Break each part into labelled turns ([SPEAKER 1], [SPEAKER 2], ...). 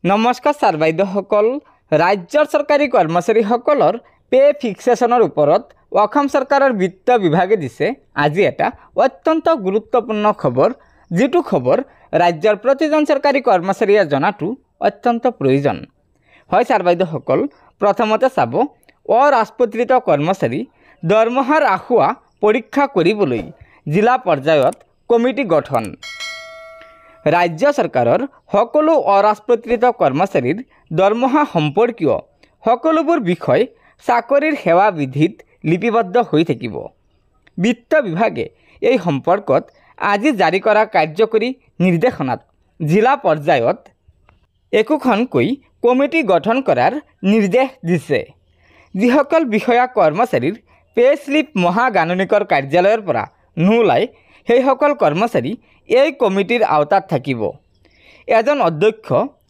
[SPEAKER 1] নমস্কাৰ ছাৰ বাইদেউসকল, ৰাজ্যৰ চৰকাৰী কৰ্মচাৰীসকলৰ পে ফিক্সেশ্যনৰ ওপৰত অসম চৰকাৰৰ বিত্ত বিভাগে দিছে আজি এটা অত্যন্ত গুৰুত্বপূৰ্ণ খবৰ, যিটো খবৰ ৰাজ্যৰ প্ৰতিজন চৰকাৰী কৰ্মচাৰীয়ে জনাটো অত্যন্ত প্ৰয়োজন। হয় ছাৰ বাইদেউসকল, প্ৰথমতে চাব, অৰাজপত্ৰিত কৰ্মচাৰী দৰমহাৰ আখুৱা পৰীক্ষা কৰিবলৈ জিলা পৰ্যায়ত কমিটি গঠন। ৰাজ্য চৰকাৰৰ সকলো অৰাজপত্ৰিত কৰ্মচাৰীৰ দৰমহা সম্পৰ্কীয় সকলোবোৰ বিষয় চাকৰিৰ সেৱা বিধিত লিপিবদ্ধ হৈ থাকিব। বিত্ত বিভাগে এই সম্পৰ্কত আজি জাৰি কৰা কাৰ্যকৰী নিৰ্দেশনাত জিলা পৰ্যায়ত একোখনকৈ কমিটি গঠন কৰাৰ নিৰ্দেশ দিছে। যিসকল বিষয়া কৰ্মচাৰীৰ পে স্লিপ মহাগাণনিকৰ কাৰ্যালয়ৰ পৰা নোলায় সেইসকল কৰ্মচাৰী এই কমিটিৰ আওতাত থাকিব। এজন অধ্যক্ষ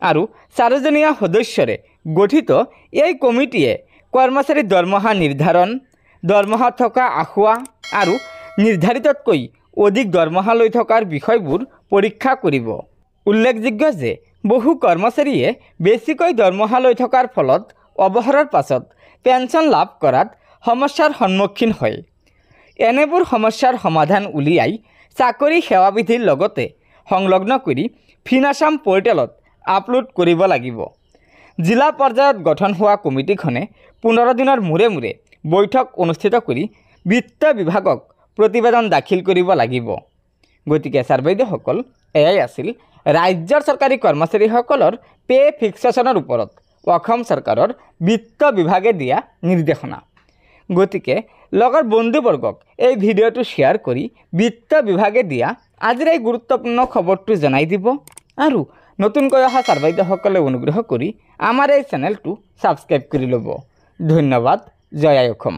[SPEAKER 1] আৰু 4জনীয়া সদস্যৰে গঠিত এই কমিটিয়ে কৰ্মচাৰীৰ দৰমহা নিৰ্ধাৰণ, দৰমহা থকা আখুৱা আৰু নিৰ্ধাৰিততকৈ অধিক দৰমহা লৈ থকাৰ বিষয়বোৰ পৰীক্ষা কৰিব। উল্লেখযোগ্য যে বহু কৰ্মচাৰীয়ে বেছিকৈ দৰমহা লৈ থকাৰ ফলত অৱসৰৰ পাছত পেঞ্চন লাভ কৰাত সমস্যাৰ সন্মুখীন হয়। এনেবোৰ সমস্যাৰ সমাধান উলিয়াই চাকৰি সেৱা বিধিৰ লগতে সংলগ্ন কৰি ফিনাছাম পৰ্টেলত আপলোড কৰিব লাগিব। জিলা পৰ্যায়ত গঠন হোৱা কমিটিখনে 15 দিনৰ মূৰে মূৰে বৈঠক অনুষ্ঠিত কৰি বিত্ত বিভাগক প্ৰতিবেদন দাখিল কৰিব লাগিব। গতিকে ছাৰ বাইদেউসকল, এয়াই আছিল ৰাজ্যৰ চৰকাৰী কৰ্মচাৰীসকলৰ পে ফিক্সেশ্যনৰ ওপৰত অসম চৰকাৰৰ বিত্ত বিভাগে দিয়া নিৰ্দেশনা। গতিকে লগৰ বন্ধুবৰ্গক এই ভিডিঅ'টো শ্বেয়াৰ কৰি বিত্ত বিভাগে দিয়া আজিৰ এই গুৰুত্বপূৰ্ণ খবৰটো জনাই দিব আৰু নতুনকৈ অহা ছাৰ বাইদেউসকলে অনুগ্ৰহ কৰি আমাৰ এই চেনেলটো ছাবস্ক্ৰাইব কৰি ল'ব। ধন্যবাদ। জয় আই অসম।